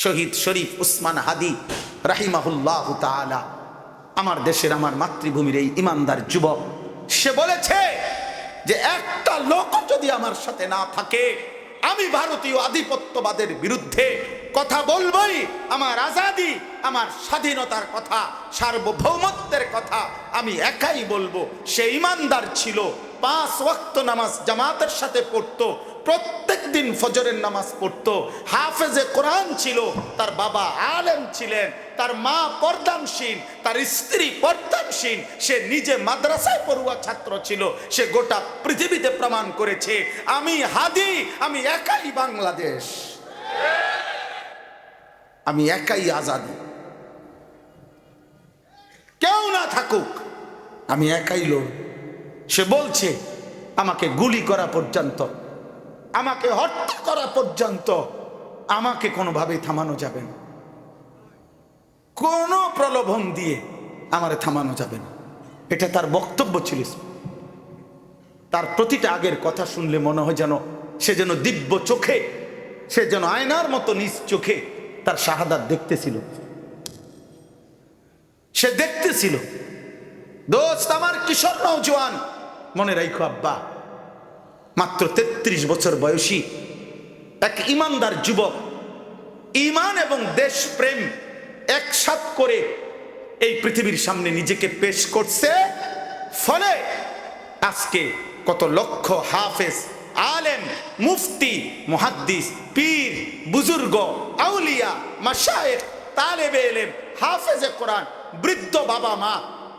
শহীদ শরীফ উসমান হাদি রাহিমাহুল্লাহ তাআলা, আমার দেশের আমার মাতৃভূমির এই ইমানদার যুবক, সে বলেছে যে একটা লোক যদি আমার সাথে না থাকে আমি ভারতীয় আধিপত্যবাদের বিরুদ্ধে কথা বলবই। আমার আজাদি, আমার স্বাধীনতার কথা, সার্বভৌমত্বের কথা আমি একাই বলবো। সে ইমানদার ছিল, 5 ওয়াক্ত নামাজ জামাতের সাথে পড়তো, প্রত্যেক দিন ফজরের নামাজ পড়তো, হাফেজে কোরআন ছিল, তার বাবা আলেম ছিলেন, তার মা পর্দানশীল, তার স্ত্রী পর্দানশীল, সে নিজে মাদ্রাসায় পড়ুয়া ছাত্র ছিল। সে গোটা পৃথিবীতে প্রমাণ করেছে আমি হাদি, আমি একাই বাংলাদেশ, আমি একাই আজাদি, কেউ না থাকুক আমি একাই লড়ব। সে বলছে আমাকে গুলি করা পর্যন্ত, আমাকে হত্যা করা পর্যন্ত আমাকে কোনোভাবেই থামানো যাবে না, কোনো প্রলোভন দিয়ে আমারে থামানো যাবে না। এটা তার বক্তব্য ছিল। তার প্রতিটা আগের কথা শুনলে মনে হয় যেন সে যেন দিব্য চোখে, সে যেন আয়নার মতো নিজ চোখে তার শাহাদাত দেখতেছিল, সে দেখতেছিল। দোস্ত আমার, কিশোর নওজোয়ান, মনে রাখো আব্বা, মাত্র 33 বছর বয়সী এক ইমানদার যুবক, ইমান এবং দেশপ্রেম একসাথ করে এই পৃথিবীর সামনে নিজেকে পেশ করছে। ফলে আজকে কত লক্ষ হাফেজ, আলেম, মুফতি, মুহাদ্দিস, পীর, বুজুর্গ, আউলিয়া, মাশায়েখ, তালেবে ইলম, হাফেজে কোরআন, বৃদ্ধ বাবা মা,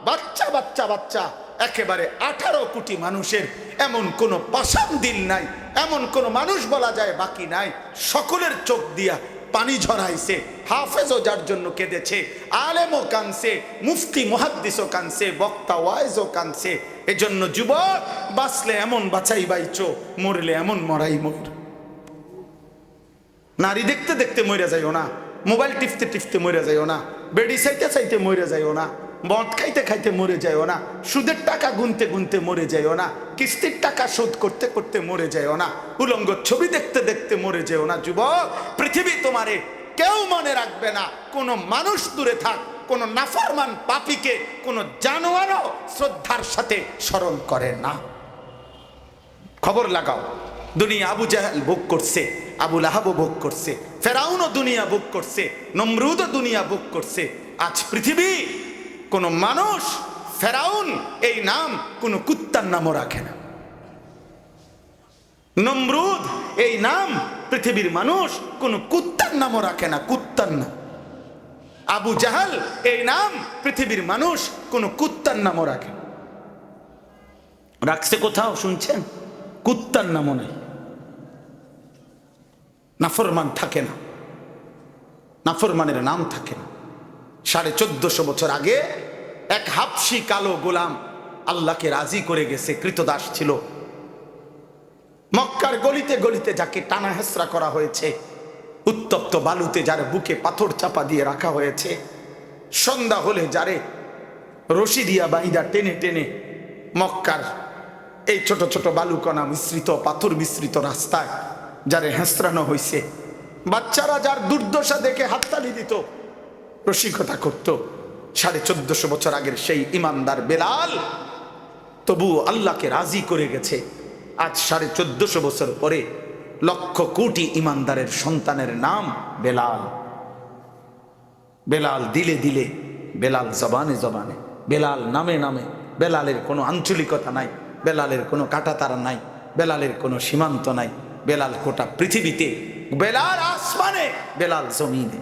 বাচ্চা বাচ্চা বাচ্চা, একেবারে 18 কোটি মানুষের এমন কোন পাষাণ দিল নাই, এমন কোন মানুষ বলা যায় বাকি নাই। সকলের চোখ দিয়া পানি ঝরাইছে। হাফেজও যার জন্য কেঁদেছে, আলেমও কানছে, মুফতি মুহাদ্দিসও কানছে, বক্তা ওয়াইজও কানছে। এজন্য যুবক, বাঁচলে এমন বাঁচাই বাইচো, মরলে এমন মরাই মর। নারী দেখতে দেখতে মরে যাইও না, মোবাইল টিপতে টিপতে মরে যাইও না, বেডি চাইতে চাইতে মরে যাইও না, মদ খাইতে খাইতে মরে যাইও না, সুদের টাকা গুনতে গুনতে মরে যাইও না, কিস্তির টাকা শোধ করতে করতে মরে যাইও না, উলঙ্গ ছবি দেখতে দেখতে মরে যাইও না। যুবক, পৃথিবী তোমারে কেউ মনে রাখবে না। কোনো মানুষ দূরে থাক, কোনো নাফরমান পাপীকে কোনো জানোয়ারও শ্রদ্ধার সাথে স্মরণ করে না। খবর লাগাও, দুনিয়া আবু জাহেল ভোগ করছে, আবু লাহাবও ভোগ করছে, ফেরাউনও দুনিয়া ভোগ করছে, নমরুদও দুনিয়া ভোগ করছে। আজ পৃথিবী কোনো মানুষ ফেরাউন এই নাম কোনো কুত্তার নামও রাখে না। নমরুদ এই নাম পৃথিবীর মানুষ কোনো কুত্তার নামও রাখে না, কুত্তার নাম। আবু জাহাল এই নাম পৃথিবীর মানুষ কোনো কুত্তার নামও রাখে না। রাখছে কোথাও শুনছেন? কুত্তার নামও নাই। নাফরমান থাকে না, নাফরমানের নাম থাকে না। 1450 বছর আগে এক হাবশি কালো গোলাম আল্লাহকে রাজি করে গেছে, কৃতদাস ছিল। মক্কার গলিতে গলিতে যাকে টানা হেসরা করা হয়েছে, উত্তপ্ত বালুতে যার বুকে পাথর চাপা দিয়ে রাখা হয়েছে, সন্ধ্যা হলে যারে রশি দিয়া বাইদা টেনে টেনে মক্কার এই ছোট ছোট বালুকণা মিশ্রিত, পাথর মিশ্রিত রাস্তায় যারে হেসরানো হয়েছে, বাচ্চারা যার দুর্দশা দেখে হাততালি দিত, রসিকতা করত। 1450 বছর আগের সেই ইমানদার বেলাল তবু আল্লাহকে রাজি করে গেছে। আজ 1450 বছর পরে লক্ষ কোটি ইমানদারের সন্তানের নাম বেলাল। বেলাল দিলে দিলে, বেলাল জবানে জবানে, বেলাল নামে নামে। বেলালের কোনো আঞ্চলিকতা নাই, বেলালের কোনো কাঁটাতারা নাই, বেলালের কোনো সীমান্ত নাই। বেলাল গোটা পৃথিবীতে, বেলাল আসমানে, বেলাল জমিনে।